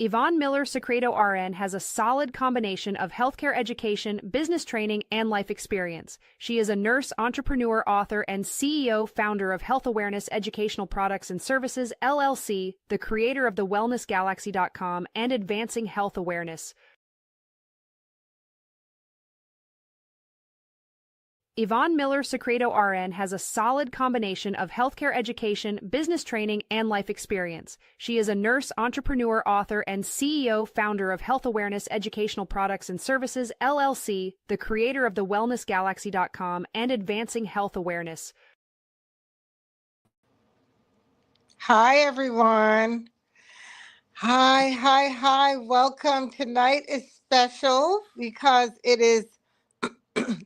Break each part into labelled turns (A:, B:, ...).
A: Yvonne Secreto RN has a solid combination of healthcare education, business training, and life experience. She is a nurse, entrepreneur, author, and CEO, founder of Health Awareness Educational Products and Services, LLC, the creator of thewellnessgalaxy.com, and Advancing Health Awareness. Yvonne Secreto RN has a solid combination of healthcare education, business training, and life experience. She is a nurse, entrepreneur, author, and CEO, founder of Health Awareness Educational Products and Services, LLC, the creator of thewellnessgalaxy.com, and Advancing Health Awareness.
B: Hi, everyone. Hi. Welcome. Tonight is special because it is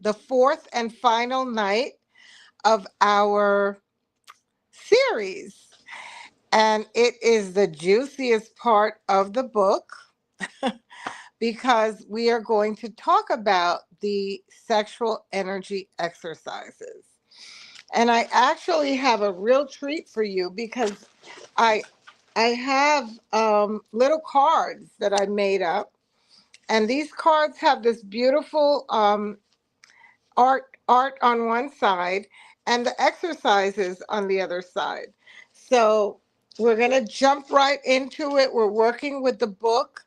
B: the fourth and final night of our series. And it is the juiciest part of the book because we are going to talk about the sexual energy exercises. And I actually have a real treat for you because I have little cards that I made up. And these cards have this beautiful art on one side and the exercises on the other side. So we're going to jump right into it. We're working with the book,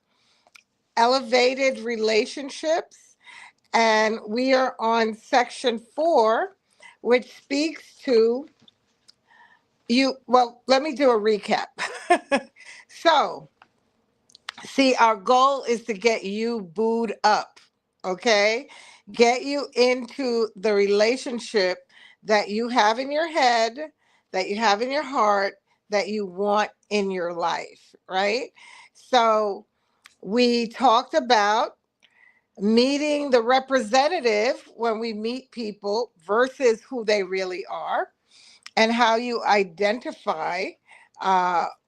B: Elevated Relationships, and we are on section 4, which speaks to you. Well, let me do a recap. So, see, our goal is to get you booed up, okay? Get you into the relationship that you have in your head, that you have in your heart, that you want in your life, right? So we talked about meeting the representative when we meet people versus who they really are, and how you identify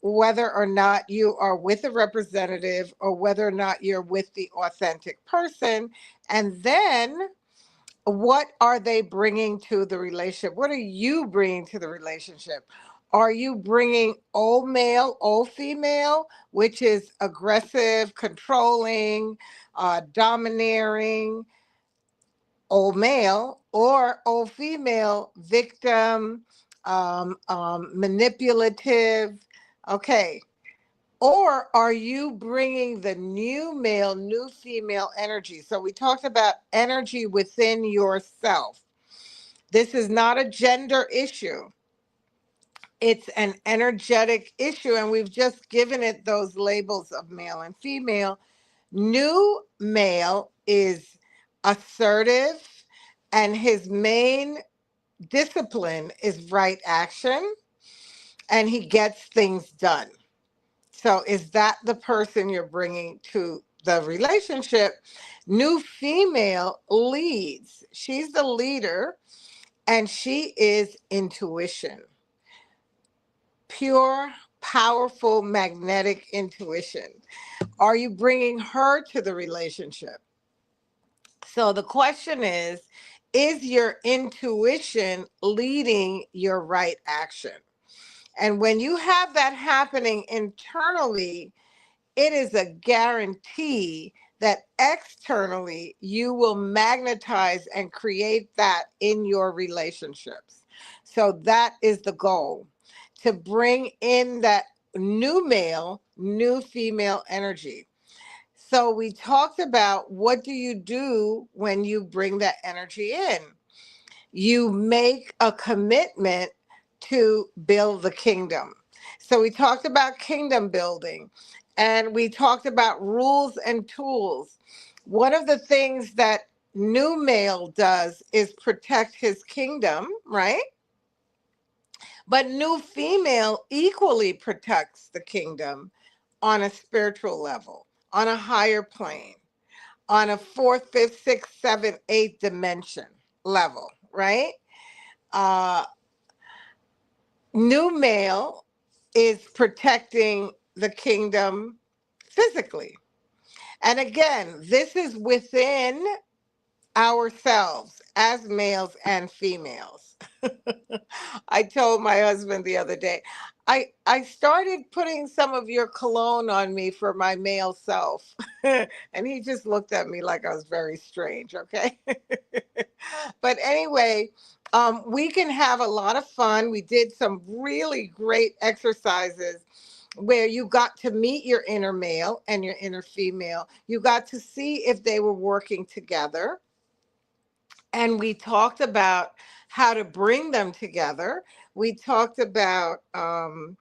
B: whether or not you are with a representative or whether or not you're with the authentic person. And then what are they bringing to the relationship? What are you bringing to the relationship? Are you bringing old male, old female, which is aggressive, controlling, domineering, old male, or old female, victim, manipulative? Okay. Or are you bringing the new male, new female energy? So we talked about energy within yourself. This is not a gender issue. It's an energetic issue, and we've just given it those labels of male and female. New male is assertive, and his main discipline is right action, and he gets things done. So is that the person you're bringing to the relationship? New female leads. She's the leader, and she is intuition. Pure, powerful, magnetic intuition. Are you bringing her to the relationship? So the question is your intuition leading your right action? And when you have that happening internally, it is a guarantee that externally you will magnetize and create that in your relationships. So that is the goal, to bring in that new male, new female energy. So we talked about, what do you do when you bring that energy in? You make a commitment to build the kingdom. So we talked about kingdom building, and we talked about rules and tools. One of the things that new male does is protect his kingdom, right? But new female equally protects the kingdom on a spiritual level, on a higher plane, on a fourth, fifth, sixth, seventh, eighth dimension level, right? Uh, New male is protecting the kingdom physically. And again, this is within ourselves as males and females. I told my husband the other day, I started putting some of your cologne on me for my male self. And he just looked at me like I was very strange, okay? But anyway, we can have a lot of fun. We did some really great exercises where you got to meet your inner male and your inner female. You got to see if they were working together. And we talked about how to bring them together. We talked about how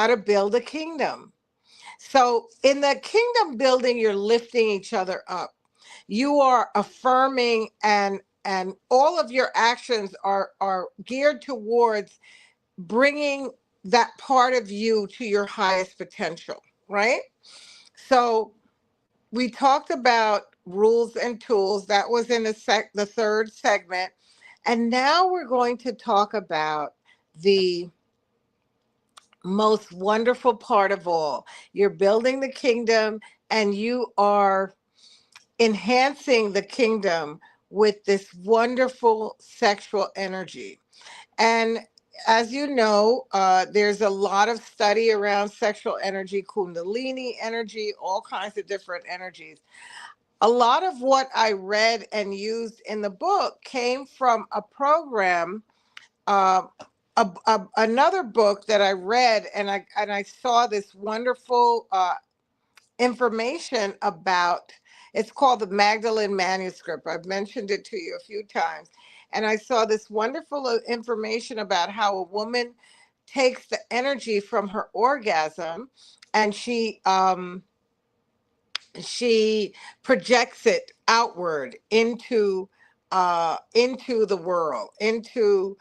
B: to build a kingdom. So, in the kingdom building, you're lifting each other up. You are affirming, and all of your actions are geared towards bringing that part of you to your highest potential, right? So, we talked about rules and tools. That was in the third segment. And now we're going to talk about the most wonderful part of all. You're building the kingdom, and you are enhancing the kingdom with this wonderful sexual energy. And as you know, there's a lot of study around sexual energy, kundalini energy, all kinds of different energies. A lot of what I read and used in the book came from a program, uh, another book that I read, and I saw this wonderful information about. It's called the Magdalene Manuscript. I've mentioned it to you a few times, and I saw this wonderful information about how a woman takes the energy from her orgasm, and she projects it outward into the world, into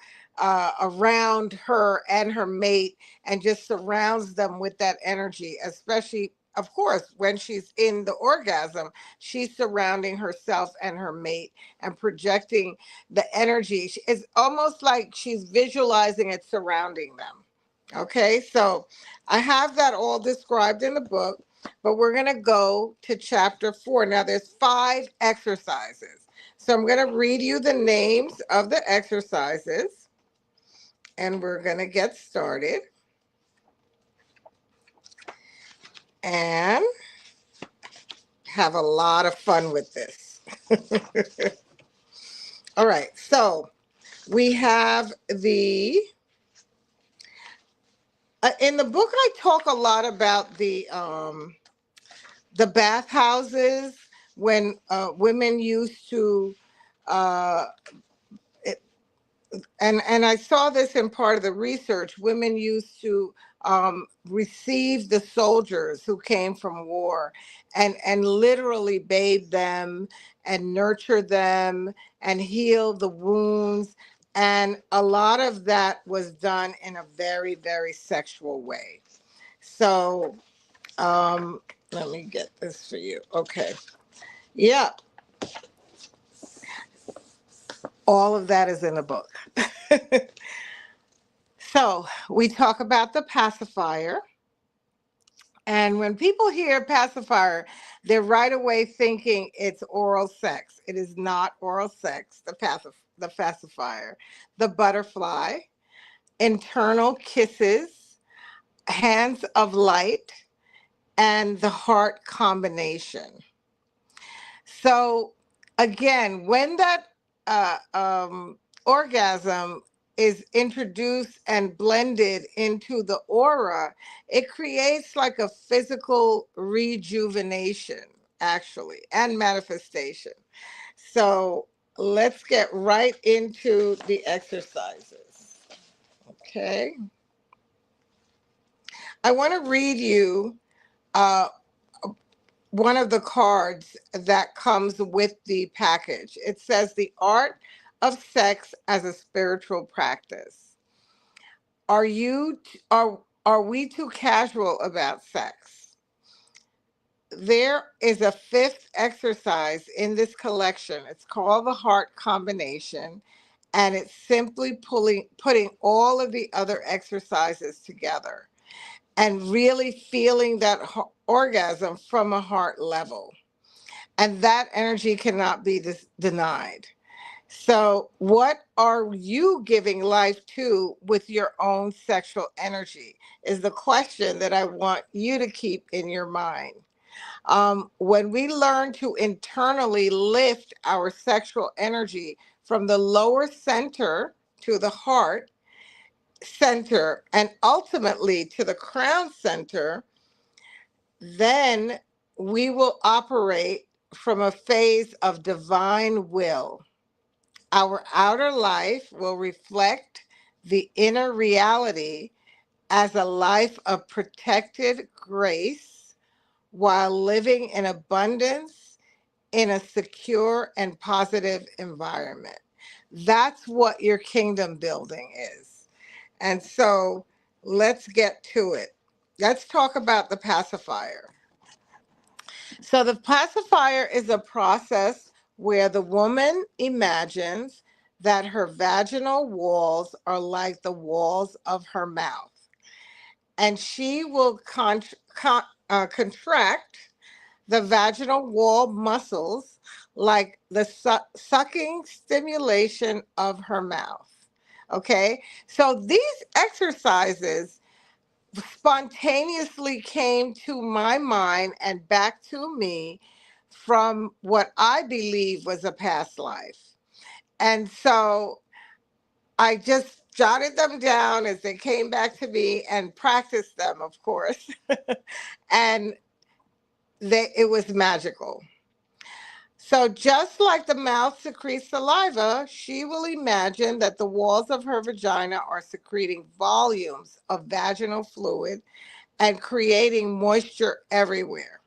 B: around her and her mate, and just surrounds them with that energy. Especially, of course, when she's in the orgasm, she's surrounding herself and her mate and projecting the energy. It's almost like she's visualizing it surrounding them. Okay, so I have that all described in the book, but we're going to go to chapter 4. Now, there's 5 exercises. So I'm going to read you the names of the exercises, and we're going to get started and have a lot of fun with this. All right, so we have in the book, I talk a lot about the bathhouses when women used to, uh, it, and I saw this in part of the research. Women used to receive the soldiers who came from war, and literally bathe them and nurture them and heal the wounds. And a lot of that was done in a very, very sexual way. So um, let me get this for you. Okay. Yeah, all of that is in the book. So we talk about the pacifier. And when people hear pacifier, they're right away thinking it's oral sex. It is not oral sex, the pacifier. The butterfly, internal kisses, hands of light, and the heart combination. So again, when that orgasm is introduced and blended into the aura, it creates like a physical rejuvenation, actually, and manifestation. So let's get right into the exercises. Okay. I want to read you uh, one of the cards that comes with the package. It says the art of sex as a spiritual practice. Are we too casual about sex? There is a 5th exercise in this collection. It's called the heart combination, and it's simply putting all of the other exercises together and really feeling that orgasm from a heart level. And that energy cannot be denied. So, what are you giving life to with your own sexual energy? Is the question that I want you to keep in your mind. When we learn to internally lift our sexual energy from the lower center to the heart center and ultimately to the crown center, then we will operate from a phase of divine will. Our outer life will reflect the inner reality as a life of protected grace while living in abundance in a secure and positive environment. That's what your kingdom building is. And so let's get to it. Let's talk about the pacifier. So, the pacifier is a process where the woman imagines that her vaginal walls are like the walls of her mouth, and she will contract the vaginal wall muscles like the sucking stimulation of her mouth. Okay, so these exercises spontaneously came to my mind and back to me from what I believe was a past life. And so I just jotted them down as they came back to me and practiced them, of course. And it was magical. So, just like the mouth secretes saliva, she will imagine that the walls of her vagina are secreting volumes of vaginal fluid and creating moisture everywhere.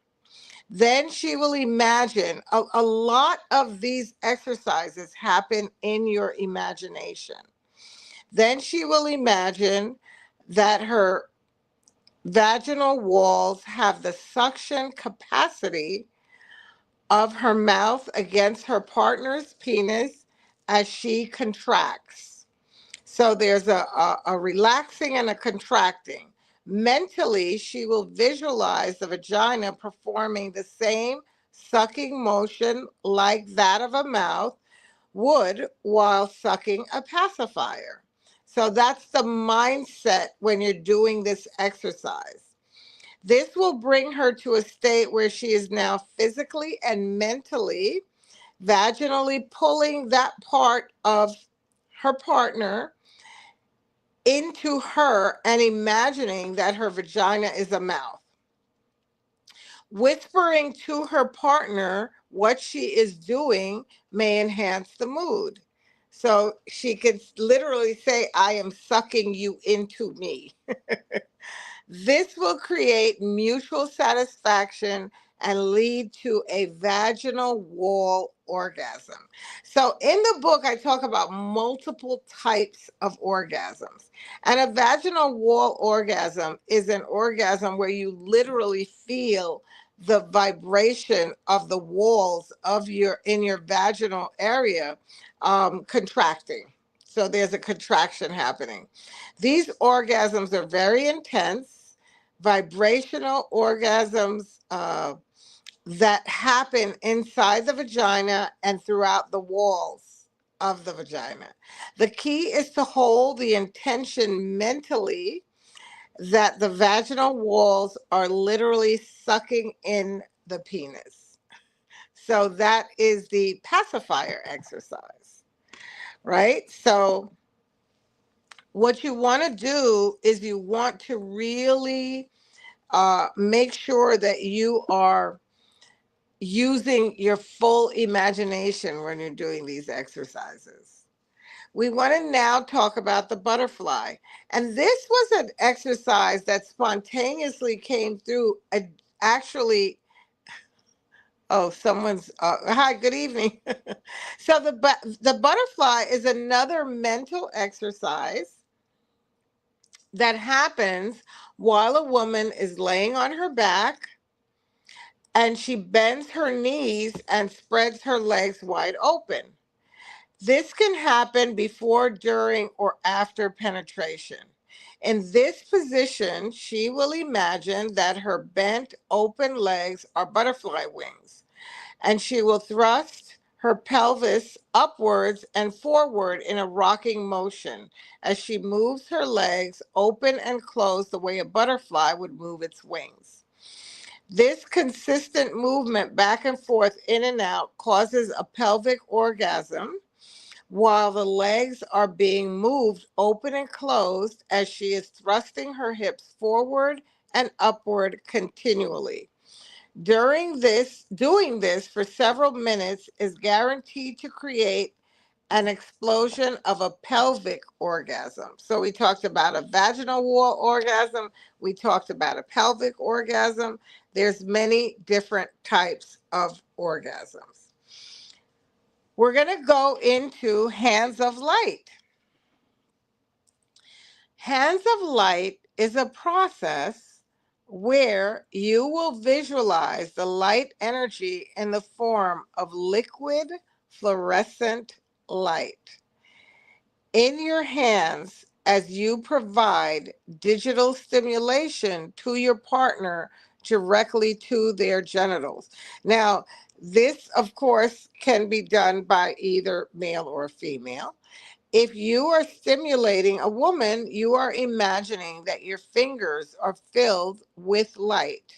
B: Then she will imagine a lot of these exercises happen in your imagination. Then she will imagine that her vaginal walls have the suction capacity of her mouth against her partner's penis as she contracts. So there's a relaxing and a contracting. Mentally, she will visualize the vagina performing the same sucking motion like that of a mouth would while sucking a pacifier. So that's the mindset when you're doing this exercise. This will bring her to a state where she is now physically and mentally, vaginally pulling that part of her partner into her and imagining that her vagina is a mouth. Whispering to her partner what she is doing may enhance the mood. So she could literally say, I am sucking you into me. This will create mutual satisfaction and lead to a vaginal wall orgasm. So, in the book, I talk about multiple types of orgasms. And a vaginal wall orgasm is an orgasm where you literally feel the vibration of the walls of your vaginal area contracting. So there's a contraction happening. These orgasms are very intense, vibrational orgasms that happen inside the vagina and throughout the walls of the vagina. The key is to hold the intention mentally that the vaginal walls are literally sucking in the penis. So that is the pacifier exercise, right? So what you want to do is you want to really make sure that you are using your full imagination when you're doing these exercises. We want to now talk about the butterfly. And this was an exercise that spontaneously came through. Actually, oh, someone's, hi, good evening. So the butterfly is another mental exercise that happens while a woman is laying on her back and she bends her knees and spreads her legs wide open. This can happen before, during, or after penetration. In this position, she will imagine that her bent open legs are butterfly wings, and she will thrust her pelvis upwards and forward in a rocking motion as she moves her legs open and close the way a butterfly would move its wings. This consistent movement back and forth in and out causes a pelvic orgasm while the legs are being moved open and closed as she is thrusting her hips forward and upward continually. Doing this for several minutes is guaranteed to create an explosion of a pelvic orgasm. So we talked about a vaginal wall orgasm, we talked about a pelvic orgasm. There's many different types of orgasms. We're going to go into hands of light. Hands of light is a process where you will visualize the light energy in the form of liquid fluorescent light in your hands as you provide digital stimulation to your partner directly to their genitals. Now, this, of course, can be done by either male or female. If you are stimulating a woman, you are imagining that your fingers are filled with light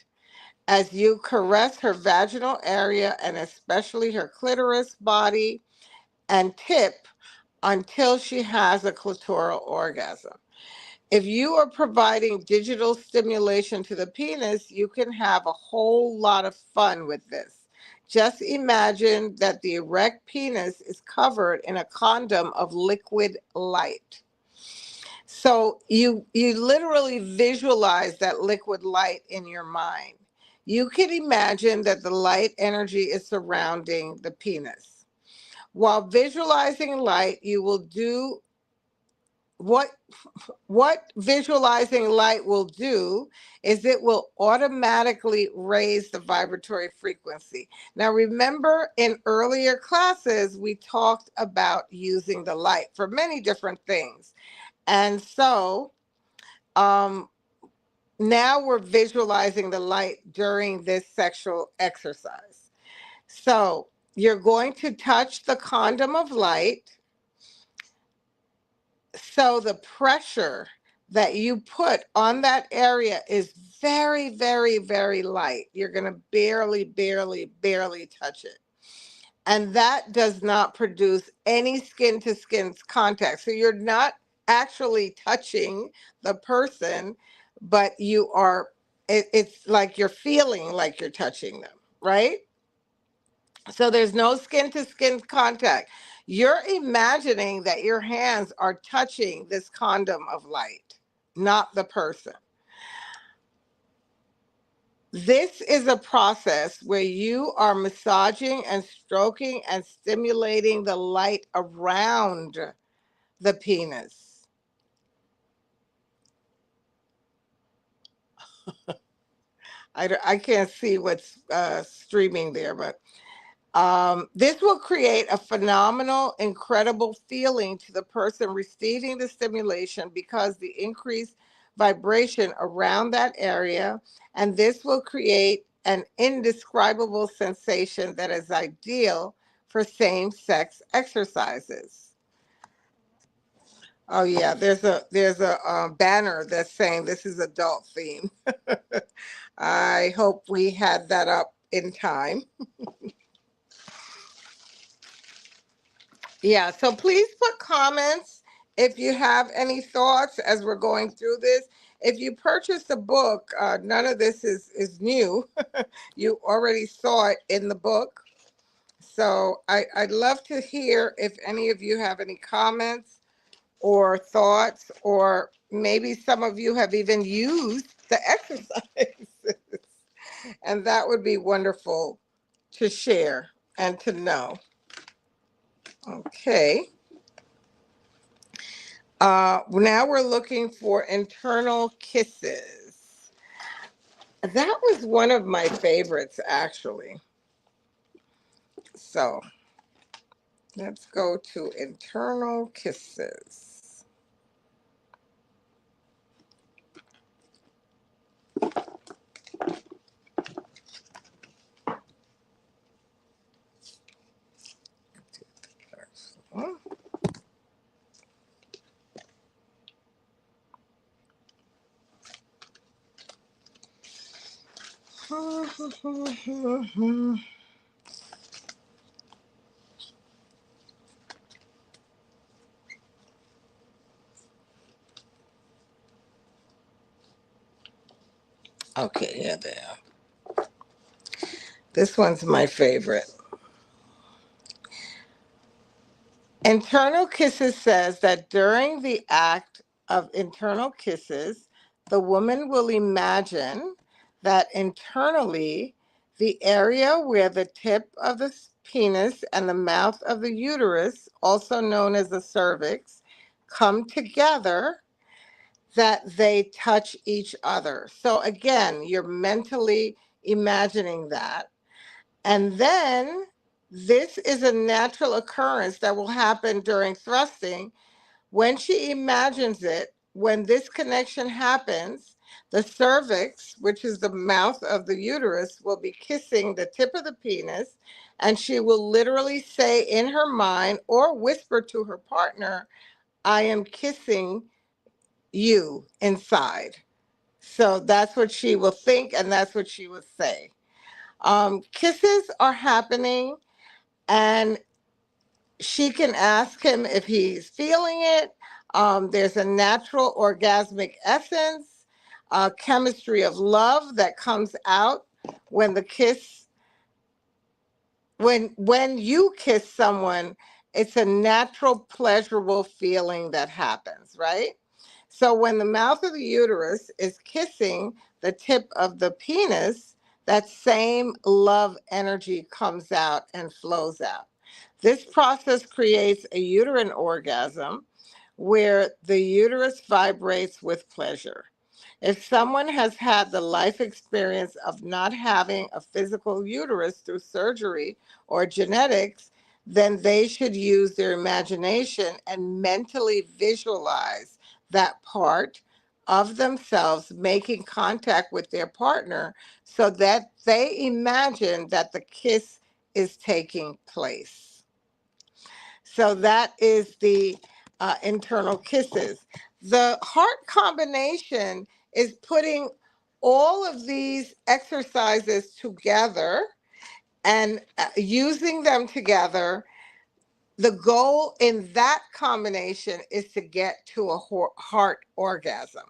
B: as you caress her vaginal area and especially her clitoris, body, and tip until she has a clitoral orgasm. If you are providing digital stimulation to the penis, you can have a whole lot of fun with this. Just imagine that the erect penis is covered in a condom of liquid light. So you literally visualize that liquid light in your mind. You can imagine that the light energy is surrounding the penis. While visualizing light, you will do what visualizing light will do is it will automatically raise the vibratory frequency. Now, remember in earlier classes, we talked about using the light for many different things. And so now we're visualizing the light during this sexual exercise. So you're going to touch the condom of light. So the pressure that you put on that area is very, very, very light. You're going to barely, barely, barely touch it. And that does not produce any skin to skin contact. So you're not actually touching the person, but you are, it's like you're feeling like you're touching them, right? So there's no skin to skin contact. You're imagining that your hands are touching this condom of light, not the person. This is a process where you are massaging and stroking and stimulating the light around the penis. I can't see what's streaming there, but this will create a phenomenal, incredible feeling to the person receiving the stimulation because the increased vibration around that area, and this will create an indescribable sensation that is ideal for same-sex exercises. Oh yeah, there's a banner that's saying this is adult theme. I hope we had that up in time. Yeah, so please put comments if you have any thoughts as we're going through this. If you purchased a book, none of this is new. You already saw it in the book. So I'd love to hear if any of you have any comments or thoughts, or maybe some of you have even used the exercises. And that would be wonderful to share and to know. Okay. Now we're looking for internal kisses. That was one of my favorites, actually. So let's go to internal kisses. Okay, yeah, there. This one's my favorite. Internal Kisses says that during the act of internal kisses, the woman will imagine that internally, the area where the tip of the penis and the mouth of the uterus, also known as the cervix, come together, that they touch each other. So again, you're mentally imagining that. And then this is a natural occurrence that will happen during thrusting. When she imagines it, when this connection happens, the cervix, which is the mouth of the uterus, will be kissing the tip of the penis, and she will literally say in her mind or whisper to her partner, I am kissing you inside. So that's what she will think, and that's what she will say. Kisses are happening, and she can ask him if he's feeling it. There's a natural orgasmic essence, chemistry of love that comes out when the kiss, when you kiss someone, it's a natural pleasurable feeling that happens, right? So when the mouth of the uterus is kissing the tip of the penis, that same love energy comes out and flows out. This process creates a uterine orgasm where the uterus vibrates with pleasure. If someone has had the life experience of not having a physical uterus through surgery or genetics, then they should use their imagination and mentally visualize that part of themselves making contact with their partner so that they imagine that the kiss is taking place. So that is the internal kisses. The heart combination is putting all of these exercises together and using them together. The goal in that combination is to get to a heart orgasm.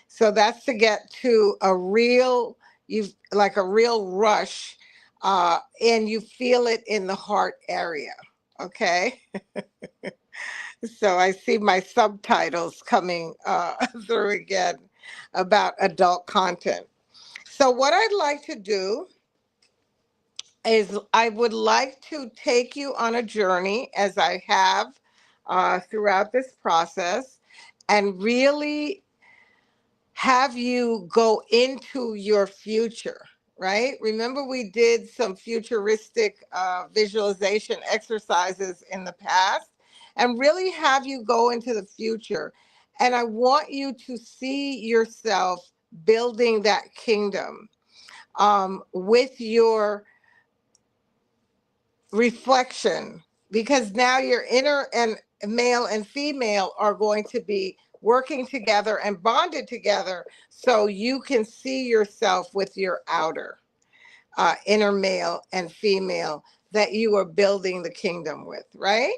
B: So that's to get to a real, you like a real rush, and you feel it in the heart area. Okay. So I see my subtitles coming through again about adult content. So what I'd like to do is I would like to take you on a journey, as I have throughout this process, and really have you go into your future, right? Remember, we did some futuristic visualization exercises in the past, and really have you go into the future. And I want you to see yourself building that kingdom with your reflection, because now your inner and male and female are going to be working together and bonded together so you can see yourself with your outer inner male and female that you are building the kingdom with, right?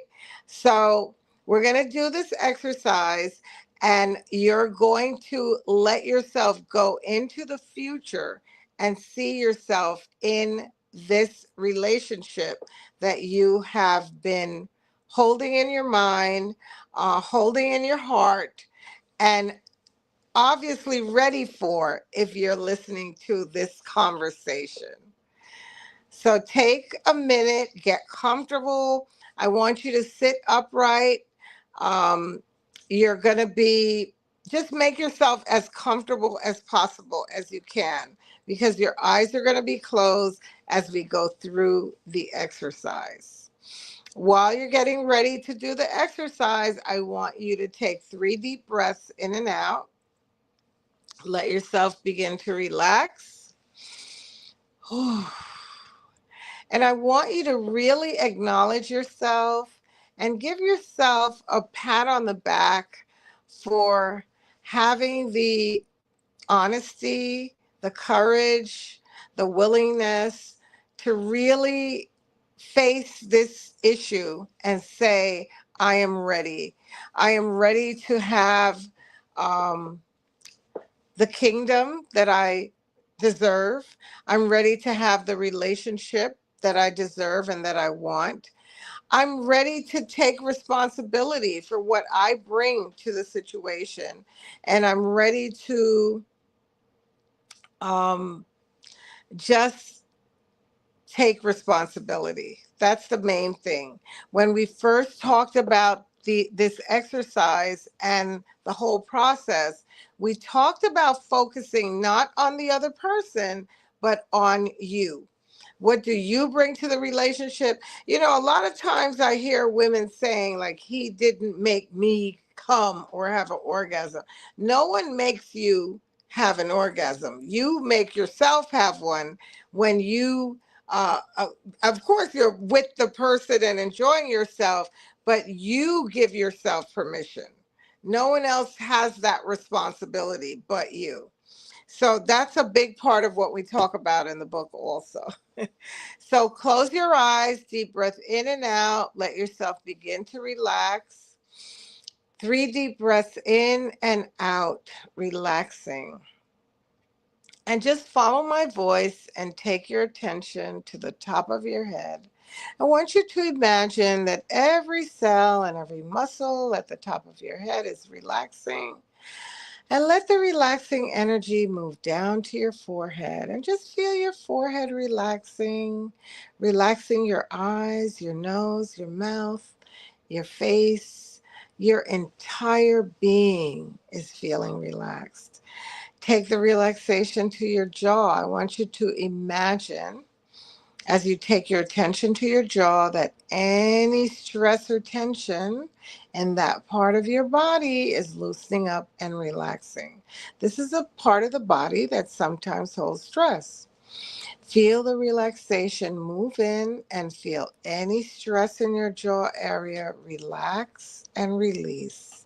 B: So we're going to do this exercise, and you're going to let yourself go into the future and see yourself in this relationship that you have been holding in your mind, holding in your heart, and obviously ready for if you're listening to this conversation. So take a minute, get comfortable. I want you to sit upright. Um, you're going to be, just make yourself as comfortable as possible as you can, because your eyes are going to be closed as we go through the exercise. While you're getting ready to do the exercise, I want you to take 3 deep breaths in and out. Let yourself begin to relax. And I want you to really acknowledge yourself and give yourself a pat on the back for having the honesty, the courage, the willingness to really face this issue and say, I am ready. I am ready to have um, the kingdom that I deserve. I'm ready to have the relationship that I deserve and that I want. I'm ready to take responsibility for what I bring to the situation. And I'm ready to um, just take responsibility. That's the main thing. When we first talked about this exercise and the whole process, we talked about focusing not on the other person, but on you. What do you bring to the relationship? You know, a lot of times I hear women saying, like, he didn't make me come or have an orgasm. No one makes you have an orgasm. You make yourself have one when you uh, uh, of course you're with the person and enjoying yourself, but you give yourself permission. No one else has that responsibility but you. So that's a big part of what we talk about in the book also. So close your eyes, deep breath in and out, let yourself begin to relax. 3 deep breaths in and out, relaxing. And just follow my voice and take your attention to the top of your head. I want you to imagine that every cell and every muscle at the top of your head is relaxing. And let the relaxing energy move down to your forehead. And just feel your forehead relaxing, relaxing your eyes, your nose, your mouth, your face. Your entire being is feeling relaxed. Take the relaxation to your jaw. I want you to imagine, as you take your attention to your jaw, that any stress or tension in that part of your body is loosening up and relaxing. This is a part of the body that sometimes holds stress. Feel the relaxation move in and feel any stress in your jaw area relax and release.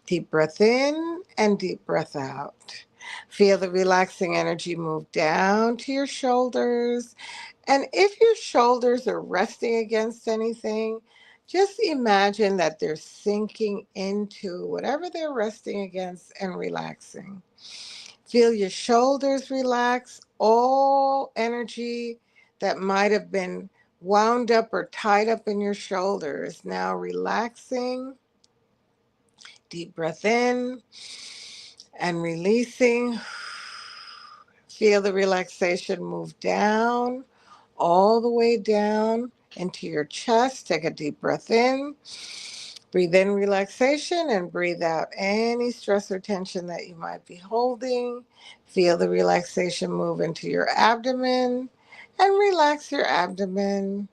B: Deep breath in and deep breath out. Feel the relaxing energy move down to your shoulders. And if your shoulders are resting against anything, just imagine that they're sinking into whatever they're resting against and relaxing. Feel your shoulders relax. All energy that might have been wound up or tied up in your shoulder is now relaxing. Deep breath in and releasing. Feel the relaxation move down, all the way down into your chest. Take a deep breath in. Breathe in relaxation and breathe out any stress or tension that you might be holding. Feel the relaxation move into your abdomen and relax your abdomen.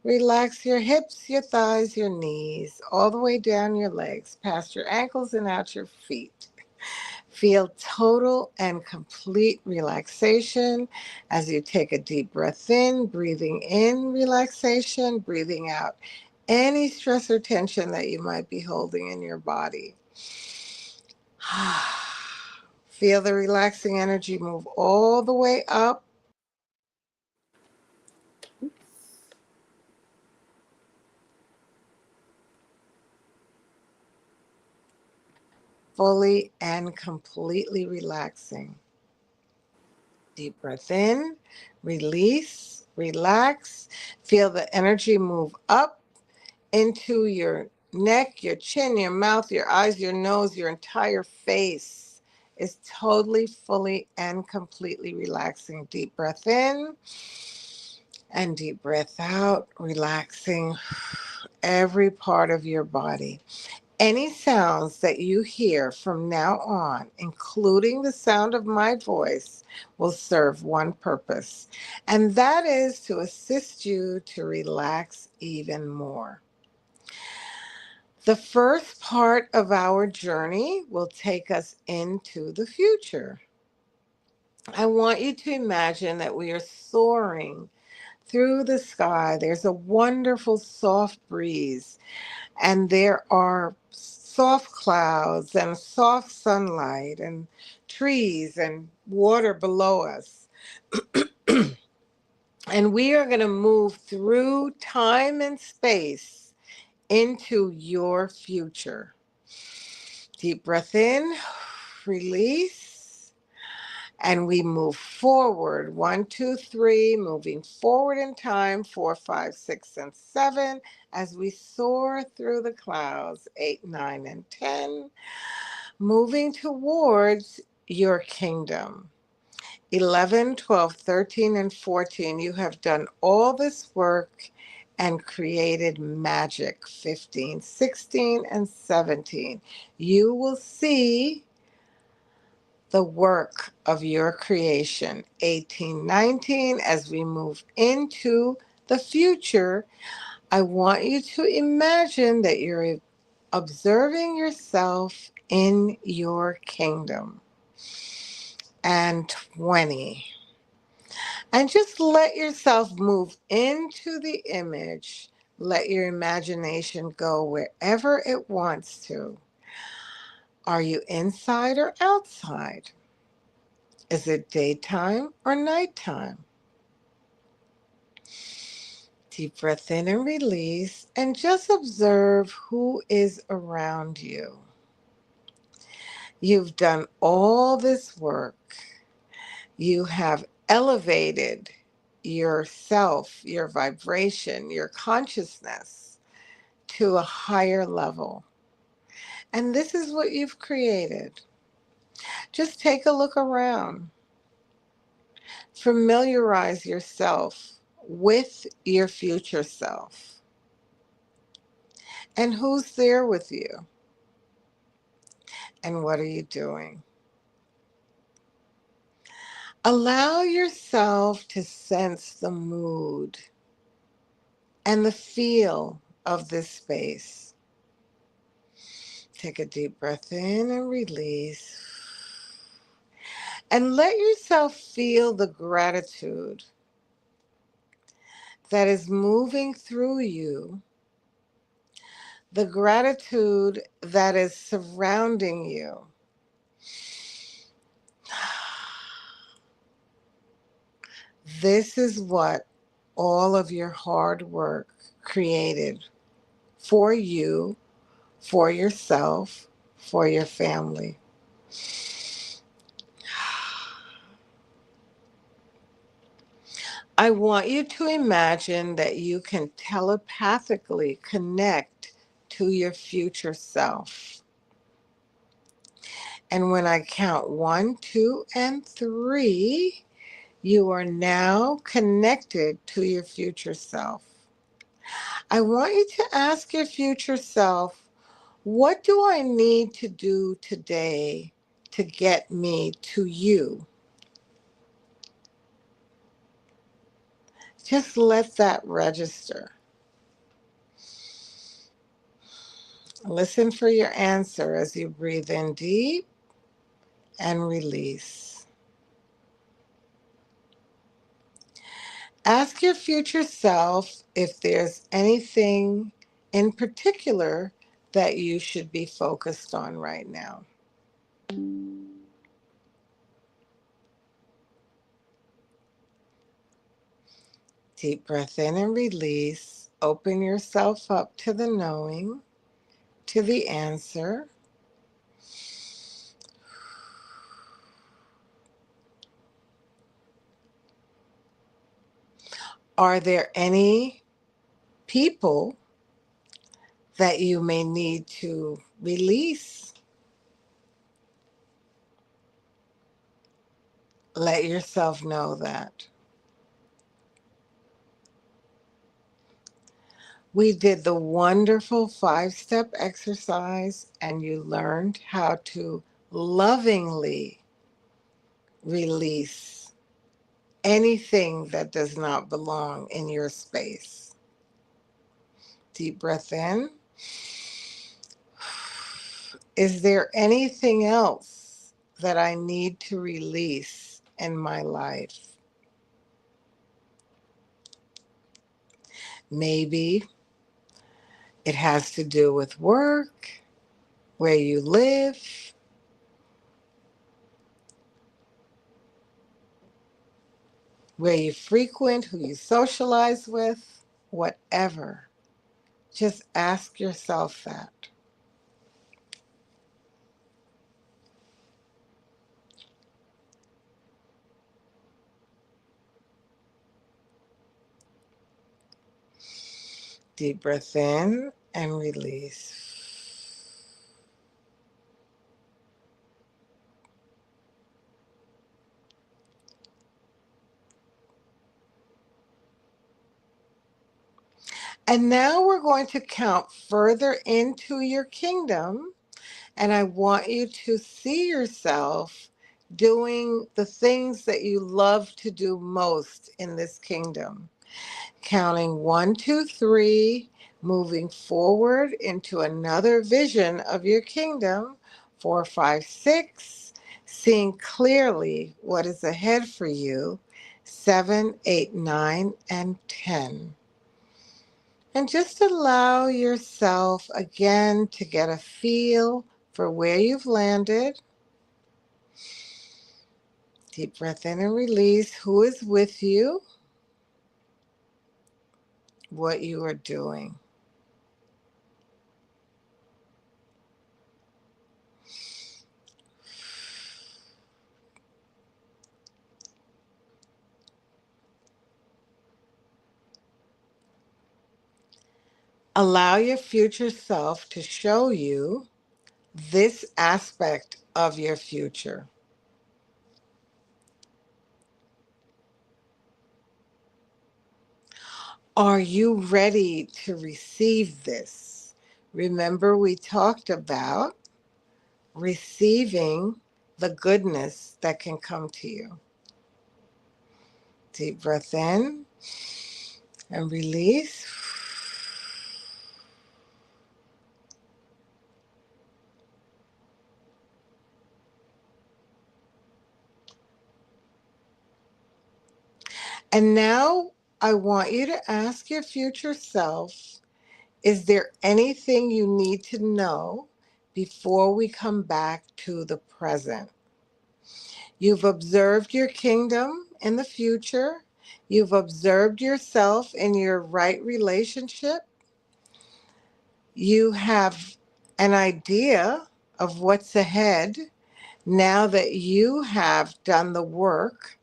B: Relax your hips, your thighs, your knees, all the way down your legs, past your ankles and out your feet. Feel total and complete relaxation as you take a deep breath in, breathing in relaxation, breathing out any stress or tension that you might be holding in your body. Feel the relaxing energy move all the way up, fully and completely relaxing. Deep breath in, release, relax. Feel the energy move up into your neck, your chin, your mouth, your eyes, your nose, your entire face is totally, fully, and completely relaxing. Deep breath in and deep breath out, relaxing every part of your body. Any sounds that you hear from now on, including the sound of my voice, will serve one purpose, and that is to assist you to relax even more. The first part of our journey will take us into the future. I want you to imagine that we are soaring through the sky. There's a wonderful soft breeze, and there are soft clouds and soft sunlight and trees and water below us. And we are going to move through time and space into your future. Deep breath in, release, and we move forward. 1, 2, 3, moving forward in time. 4, 5, 6, and 7, as we soar through the clouds. 8, 9, and 10, moving towards your kingdom. 11, 12, 13, and 14, you have done all this work and created magic. 15, 16, and 17, you will see the work of your creation. 18, 19, as we move into the future, I want you to imagine that you're observing yourself in your kingdom. And 20. And just let yourself move into the image. Let your imagination go wherever it wants to. Are you inside or outside? Is it daytime or nighttime? Deep breath in and release, and just observe who is around you. You've done all this work. You have elevated yourself, your vibration, your consciousness to a higher level. And this is what you've created. Just take a look around. Familiarize yourself with your future self. And who's there with you? And what are you doing? Allow yourself to sense the mood and the feel of this space. Take a deep breath in and release. And let yourself feel the gratitude that is moving through you, the gratitude that is surrounding you. This is what all of your hard work created for you, for yourself, for your family. I want you to imagine that you can telepathically connect to your future self. And when I count 1, 2, and 3, you are now connected to your future self. I want you to ask your future self, what do I need to do today to get me to you? Just let that register. Listen for your answer as you breathe in deep and release. Ask your future self if there's anything in particular that you should be focused on right now. Deep breath in and release. Open yourself up to the knowing, to the answer. Are there any people that you may need to release? Let yourself know that. We did the wonderful 5-step exercise, and you learned how to lovingly release anything that does not belong in your space. Deep breath in. Is there anything else that I need to release in my life? Maybe it has to do with work, where you live. where you frequent, who you socialize with, whatever. Just ask yourself that. Deep breath in and release. And now we're going to count further into your kingdom. And I want you to see yourself doing the things that you love to do most in this kingdom. Counting 1, 2, 3, moving forward into another vision of your kingdom. 4, 5, 6, seeing clearly what is ahead for you. 7, 8, 9, and 10. And just allow yourself again to get a feel for where you've landed. Deep breath in and release. Who is with you? What you are doing. Allow your future self to show you this aspect of your future. Are you ready to receive this? Remember, we talked about receiving the goodness that can come to you. Deep breath in and release. And now I want you to ask your future self, is there anything you need to know before we come back to the present? You've observed your kingdom in the future. You've observed yourself in your right relationship. You have an idea of what's ahead now that you have done the work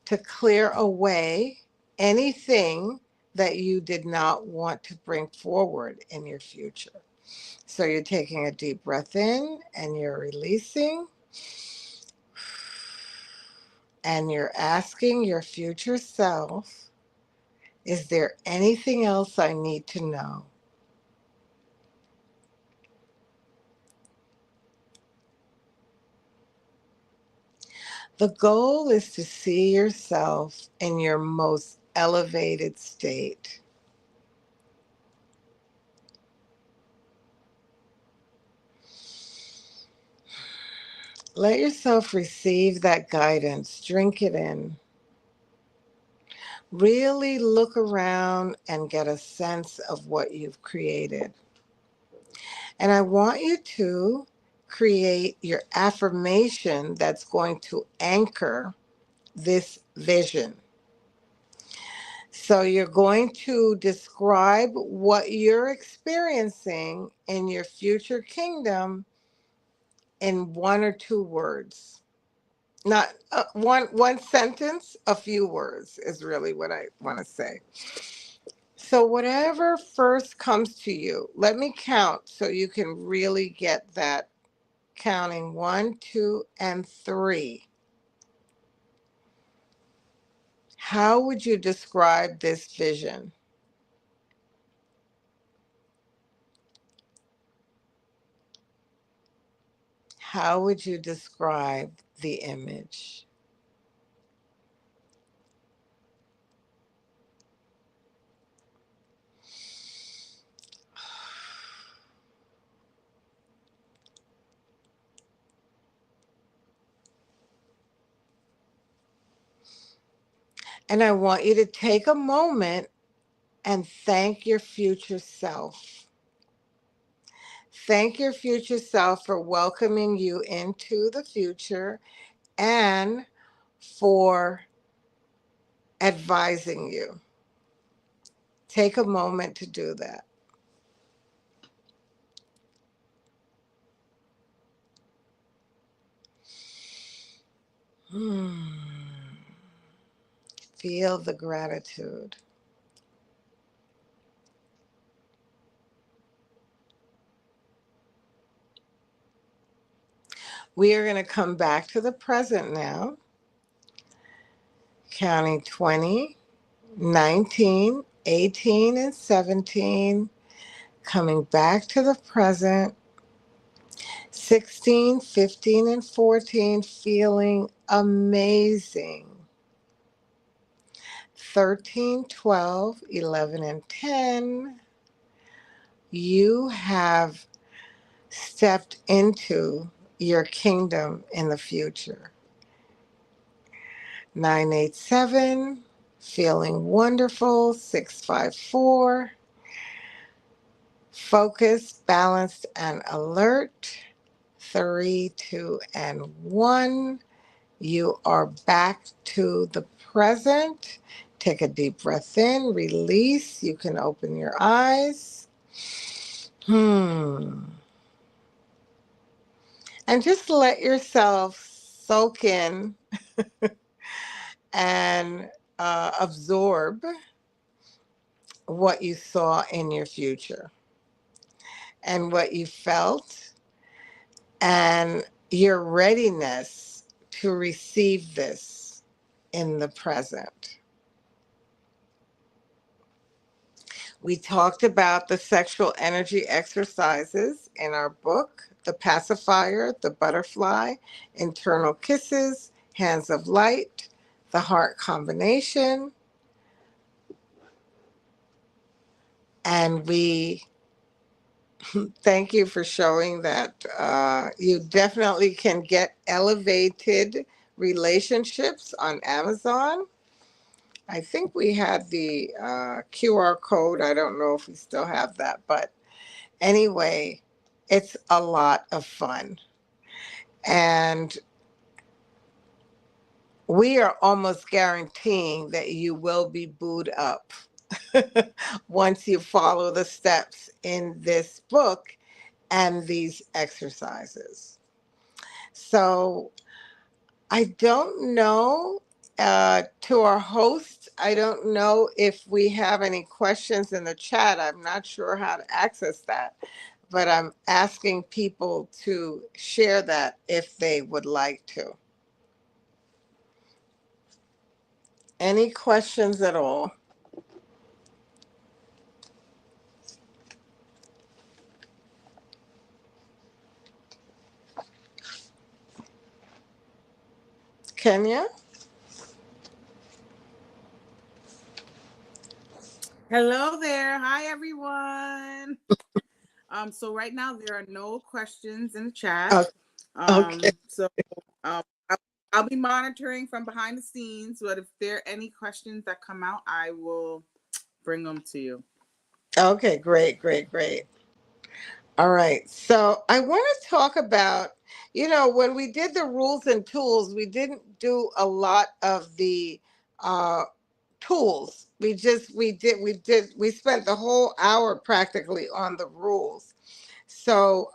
B: to clear away anything that you did not want to bring forward in your future. So you're taking a deep breath in and you're releasing. And you're asking your future self, is there anything else I need to know? The goal is to see yourself in your most elevated state. Let yourself receive that guidance. Drink it in. Really look around and get a sense of what you've created. And I want you to create your affirmation that's going to anchor this vision. So you're going to describe what you're experiencing in your future kingdom in 1 or 2 words. Not one sentence, a few words is really what I want to say. So whatever first comes to you, let me count so you can really get that counting. 1, 2, and 3. How would you describe this vision? How would you describe the image? And I want you to take a moment and thank your future self. Thank your future self for welcoming you into the future and for advising you. Take a moment to do that. Feel the gratitude. We are going to come back to the present now, counting 20, 19, 18, and 17, coming back to the present, 16, 15, and 14, feeling amazing. 13, 12, 11, and 10, you have stepped into your kingdom in the future. 987, feeling wonderful. 654, focused, balanced, and alert. 3, 2, and 1. You are back to the present. Take a deep breath in, release. You can open your eyes. And just let yourself soak in and absorb what you saw in your future and what you felt and your readiness to receive this in the present. We talked about the sexual energy exercises in our book, the pacifier, the butterfly, internal kisses, hands of light, the heart combination. And we thank you for showing that you definitely can get elevated relationships on Amazon. I think we had the QR code. I don't know if we still have that, but anyway, it's a lot of fun. And we are almost guaranteeing that you will be booed up once you follow the steps in this book and these exercises. So I don't know, to our host, I don't know if we have any questions in the chat. I'm not sure how to access that, but I'm asking people to share that if they would like to. Any questions at all? Kenya?
C: Hello there. Hi, everyone. So right now there are no questions in the chat.
B: Okay.
C: So I'll be monitoring from behind the scenes, but if there are any questions that come out, I will bring them to you.
B: Okay, great, great, great. All right. So I want to talk about, when we did the rules and tools, we didn't do a lot of the uh, tools. We spent the whole hour practically on the rules. So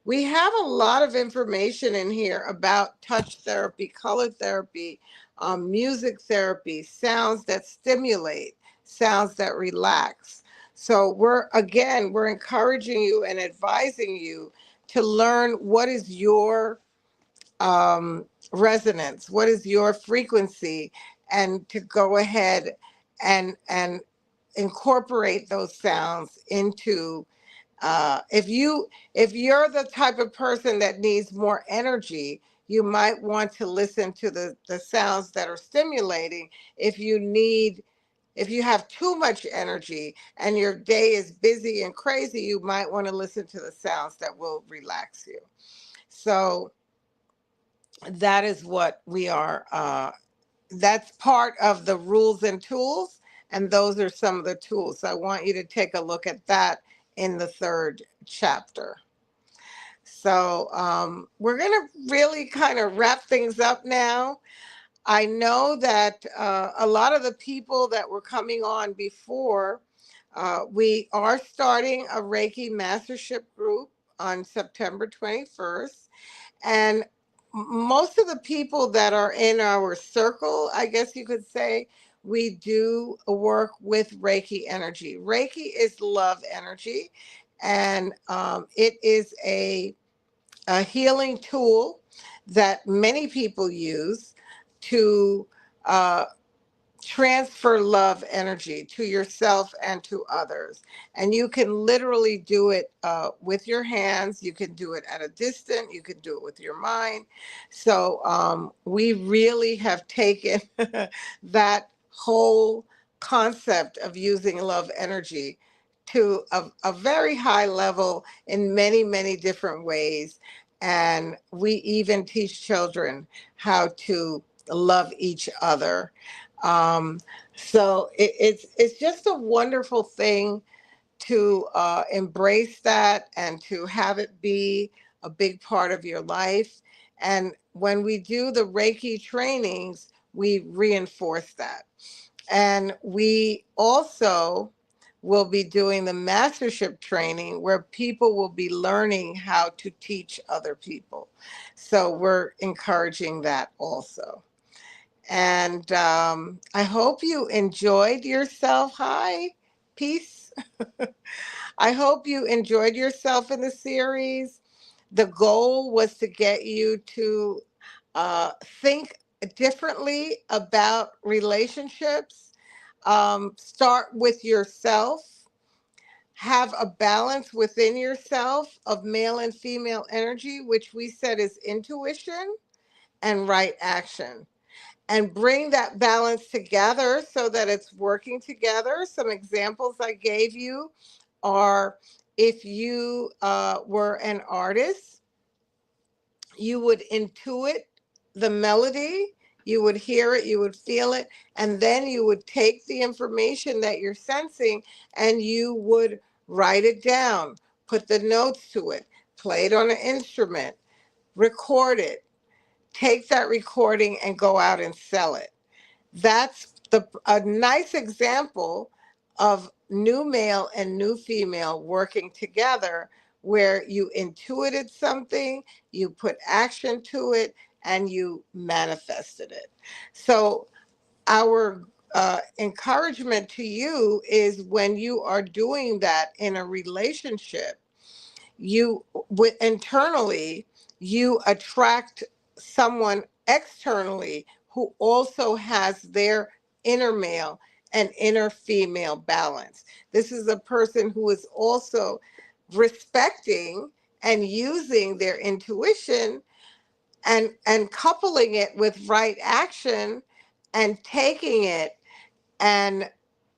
B: we have a lot of information in here about touch therapy, color therapy, music therapy, sounds that stimulate, sounds that relax. So we're encouraging you and advising you to learn what is your resonance, what is your frequency, and to go ahead and incorporate those sounds into if you're the type of person that needs more energy, you might want to listen to the sounds that are stimulating. If you have too much energy and your day is busy and crazy, you might want to listen to the sounds that will relax you. So that is what we are. That's part of the rules and tools, and those are some of the tools. So I want you to take a look at that in the third chapter. So we're going to really kind of wrap things up now. I know that a lot of the people that were coming on before, we are starting a Reiki Mastership group on September 21st. And most of the people that are in our circle, I guess you could say, we do work with Reiki energy. Reiki is love energy, and it is a healing tool that many people use to uh, transfer love energy to yourself and to others. And you can literally do it with your hands. You can do it at a distance. You can do it with your mind. So we really have taken that whole concept of using love energy to a very high level in many, many different ways. And we even teach children how to love each other. um, so it's just a wonderful thing to embrace that and to have it be a big part of your life. And when we do the Reiki trainings, we reinforce that. And we also will be doing the mastership training where people will be learning how to teach other people. So we're encouraging that also. And I hope you enjoyed yourself. Hi, peace. I hope you enjoyed yourself in the series. The goal was to get you to think differently about relationships. Start with yourself. Have a balance within yourself of male and female energy, which we said is intuition and right action, and bring that balance together so that it's working together. Some examples I gave you are, if you were an artist, you would intuit the melody, you would hear it, you would feel it, and then you would take the information that you're sensing and you would write it down, put the notes to it, play it on an instrument, record it, take that recording and go out and sell it. That's a nice example of new male and new female working together, where you intuited something, you put action to it, and you manifested it. So our encouragement to you is, when you are doing that in a relationship, you internally, you attract someone externally who also has their inner male and inner female balance. This is a person who is also respecting and using their intuition, and coupling it with right action, and taking it and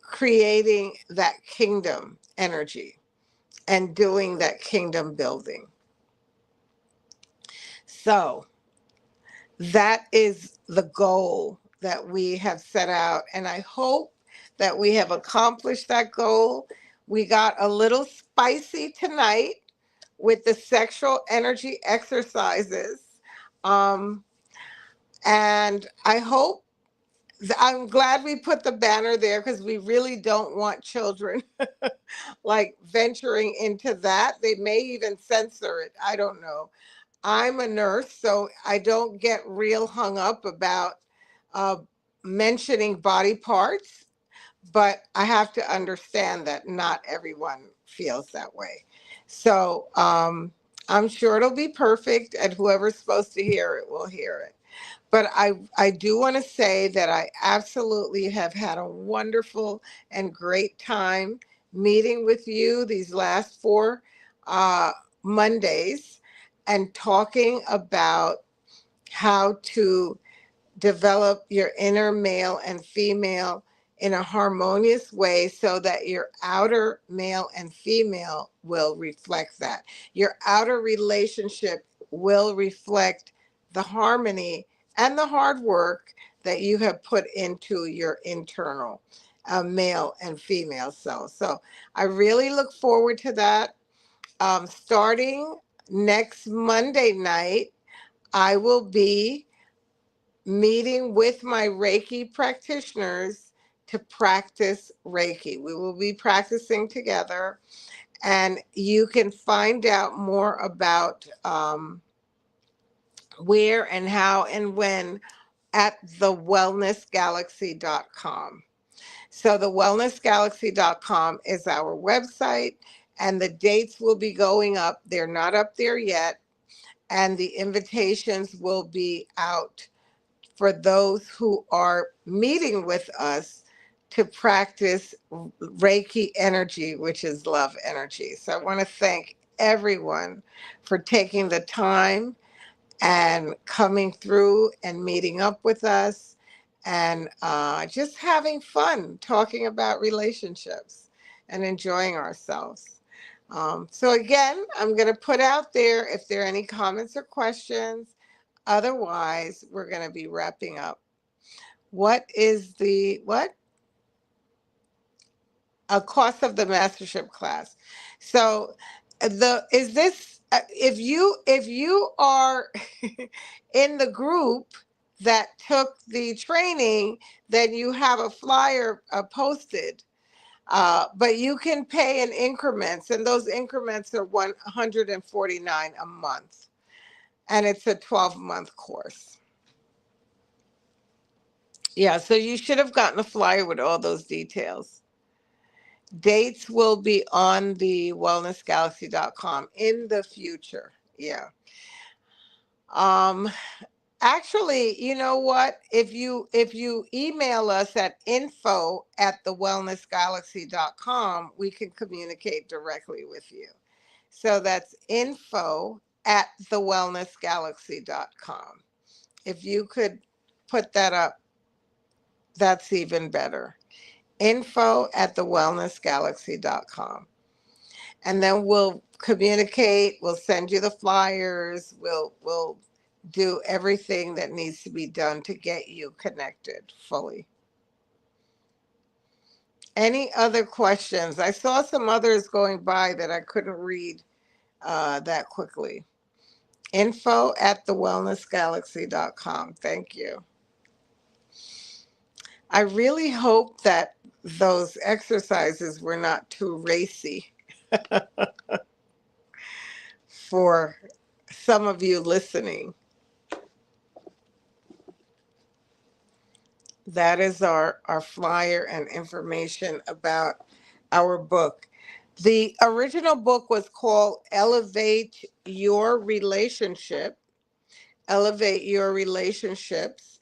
B: creating that kingdom energy and doing that kingdom building. So that is the goal that we have set out. And I hope that we have accomplished that goal. We got a little spicy tonight with the sexual energy exercises. Um, and I'm glad we put the banner there, because we really don't want children like venturing into that. They may even censor it. I don't know. I'm a nurse, so I don't get real hung up about uh, mentioning body parts, but I have to understand that not everyone feels that way. So I'm sure it'll be perfect, and whoever's supposed to hear it will hear it. But I do want to say that I absolutely have had a wonderful and great time meeting with you these last four uh, Mondays, and talking about how to develop your inner male and female in a harmonious way, so that your outer male and female will reflect that. Your outer relationship will reflect the harmony and the hard work that you have put into your internal male and female self. So I really look forward to that. Starting next Monday night, I will be meeting with my Reiki practitioners to practice Reiki. We will be practicing together, and you can find out more about where and how and when at thewellnessgalaxy.com. So thewellnessgalaxy.com is our website, and the dates will be going up. They're not up there yet, and the invitations will be out for those who are meeting with us to practice Reiki energy, which is love energy. So I want to thank everyone for taking the time and coming through and meeting up with us, and just having fun talking about relationships and enjoying ourselves. So again, I'm going to put out there if there are any comments or questions. Otherwise, we're going to be wrapping up. What is the what? A cost of the mastership class. So the is this if you are in the group that took the training, then you have a flyer posted, but you can pay in increments, and those increments are 149 a month, and it's a 12-month course. Yeah, so you should have gotten a flyer with all those details. Dates will be on the wellnessgalaxy.com in the future. Yeah. Actually, you know what? If you email us at info@thewellnessgalaxy.com, we can communicate directly with you. So that's info@thewellnessgalaxy.com. If you could put that up, that's even better. info@thewellnessgalaxy.com. And then we'll communicate, we'll send you the flyers, we'll do everything that needs to be done to get you connected fully. Any other questions? I saw some others going by that I couldn't read that quickly. info@thewellnessgalaxy.com. Thank you. I really hope that those exercises were not too racy for some of you listening. That is our flyer and information about our book. The original book was called Elevate Your Relationship, Elevate Your Relationships.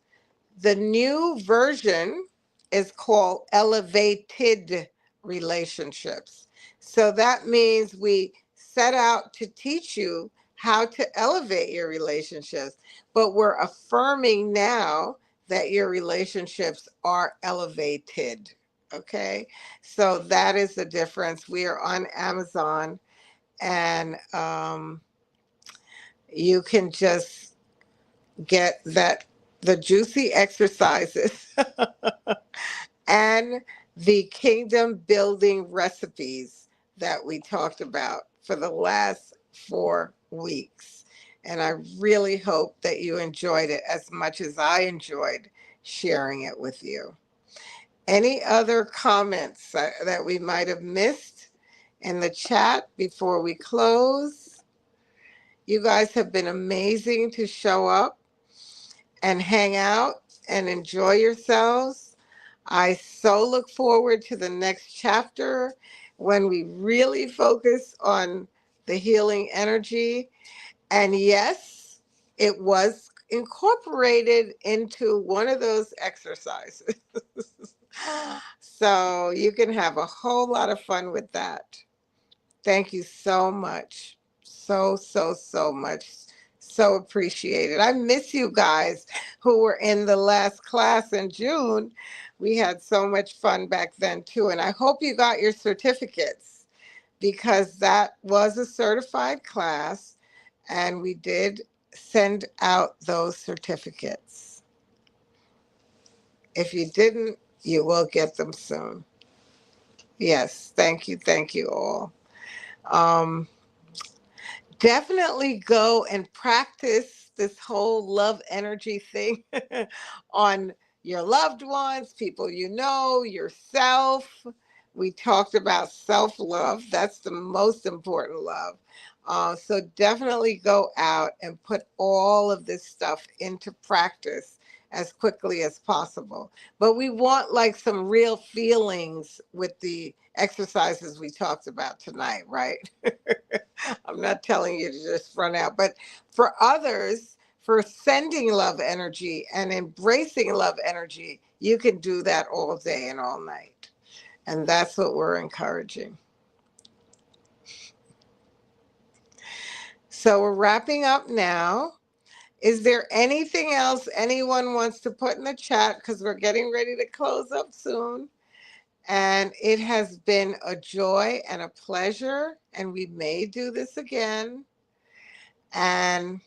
B: The new version is called Elevated Relationships. So that means we set out to teach you how to elevate your relationships, but we're affirming now that your relationships are elevated. Okay, so that is the difference. We are on Amazon, and you can just get that, the juicy exercises and the kingdom building recipes that we talked about for the last 4 weeks. And I really hope that you enjoyed it as much as I enjoyed sharing it with you. Any other comments that we might have missed in the chat before we close? You guys have been amazing to show up and hang out and enjoy yourselves. I so look forward to the next chapter when we really focus on the healing energy. And yes, it was incorporated into one of those exercises. So you can have a whole lot of fun with that. Thank you so much. So much. So appreciated. I miss you guys who were in the last class in June. We had so much fun back then too. And I hope you got your certificates, because that was a certified class and we did send out those certificates. If you didn't, you will get them soon. Yes, thank you all. Um, Definitely go and practice this whole love energy thing on your loved ones, people you know, yourself. We talked about self love. That's the most important love. So definitely go out and put all of this stuff into practice as quickly as possible. But we want like some real feelings with the exercises we talked about tonight, right? I'm not telling you to just run out, but for others, for sending love energy and embracing love energy, you can do that all day and all night. And that's what we're encouraging. So we're wrapping up now. Is there anything else anyone wants to put in the chat? Because we're getting ready to close up soon. And it has been a joy and a pleasure. And we may do this again. And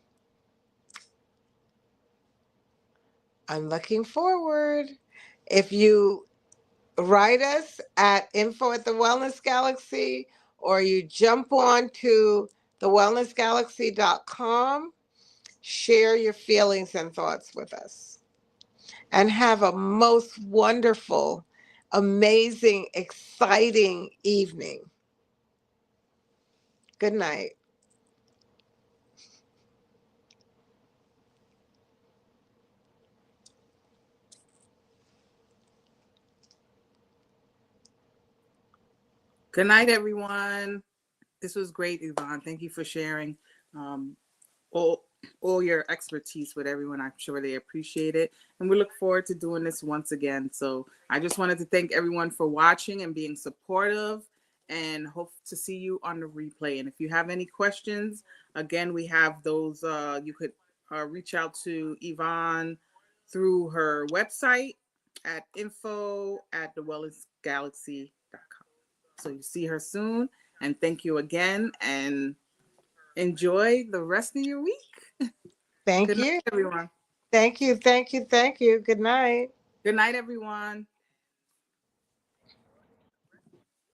B: I'm looking forward. If you write us at info@thewellnessgalaxy, or you jump on to thewellnessgalaxy.com, share your feelings and thoughts with us. And have a most wonderful, amazing, exciting evening. Good night.
C: Good night, everyone. This was great, Yvonne. Thank you for sharing all all your expertise with everyone. I'm sure they appreciate it, and we look forward to doing this once again. So I just wanted to thank everyone for watching and being supportive, and hope to see you on the replay. And if you have any questions, again, we have those. You could reach out to Yvonne through her website at info@thewellnessgalaxy.com. So you see her soon, and thank you again, and enjoy the rest of your week.
B: Thank
C: Good night,
B: you.
C: everyone.
B: Thank you. Thank you. Thank you. Good night.
C: Good night, everyone.